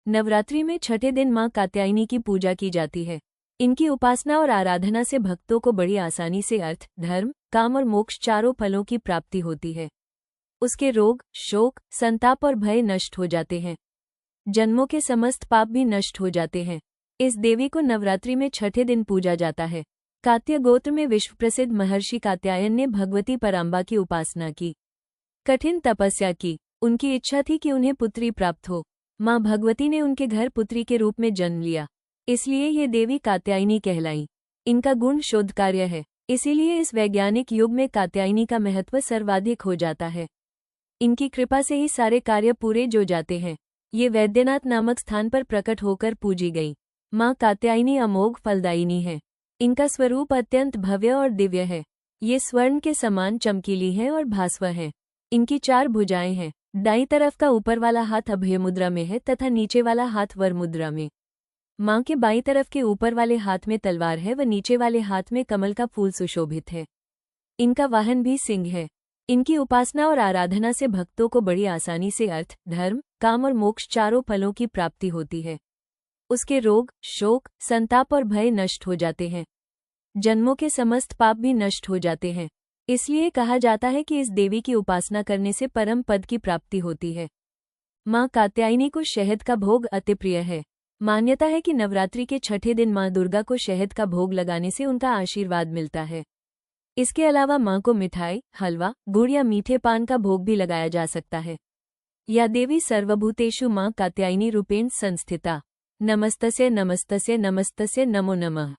नवरात्रि में छठे दिन मां कात्यायनी की पूजा की जाती है। इनकी उपासना और आराधना से भक्तों को बड़ी आसानी से अर्थ, धर्म, काम और मोक्ष चारों फलों की प्राप्ति होती है। उसके रोग, शोक, संताप और भय नष्ट हो जाते हैं। जन्मों के समस्त पाप भी नष्ट हो जाते हैं। इस देवी को नवरात्रि में छठे दिन पूजा जाता है। कात्य गोत्र में विश्व प्रसिद्ध महर्षि कात्यायन ने भगवती पराम्बा की उपासना की, कठिन तपस्या की। उनकी इच्छा थी कि उन्हें पुत्री प्राप्त हो। मां भगवती ने उनके घर पुत्री के रूप में जन्म लिया, इसलिए ये देवी कात्यायनी कहलाई। इनका गुण शोध कार्य है, इसीलिए इस वैज्ञानिक युग में कात्यायनी का महत्व सर्वाधिक हो जाता है। इनकी कृपा से ही सारे कार्य पूरे जो जाते हैं। ये वैद्यनाथ नामक स्थान पर प्रकट होकर पूजी गई। मां कात्यायनी अमोघ फलदायिनी है। इनका स्वरूप अत्यंत भव्य और दिव्य है। ये स्वर्ण के समान चमकीली है और भास्व है। इनकी 4 भुजाएं हैं। दाईं तरफ का ऊपर वाला हाथ अभय मुद्रा में है तथा नीचे वाला हाथ वर मुद्रा में। मां के बाईं तरफ के ऊपर वाले हाथ में तलवार है व नीचे वाले हाथ में कमल का फूल सुशोभित है। इनका वाहन भी सिंह है। इनकी उपासना और आराधना से भक्तों को बड़ी आसानी से अर्थ, धर्म, काम और मोक्ष चारों फलों की प्राप्ति होती है। उसके रोग, शोक, संताप और भय नष्ट हो जाते हैं। जन्मों के समस्त पाप भी नष्ट हो जाते हैं। इसलिए कहा जाता है कि इस देवी की उपासना करने से परम पद की प्राप्ति होती है। मां कात्यायनी को शहद का भोग अति प्रिय है। मान्यता है कि नवरात्रि के छठे दिन मां दुर्गा को शहद का भोग लगाने से उनका आशीर्वाद मिलता है। इसके अलावा मां को मिठाई, हलवा, गुड़ या मीठे पान का भोग भी लगाया जा सकता है। या देवी सर्वभूतेषु मां कात्यायनी रूपेण संस्थिता। नमस्तस्य नमस्तस्य नमस्तस्य नमो नमः।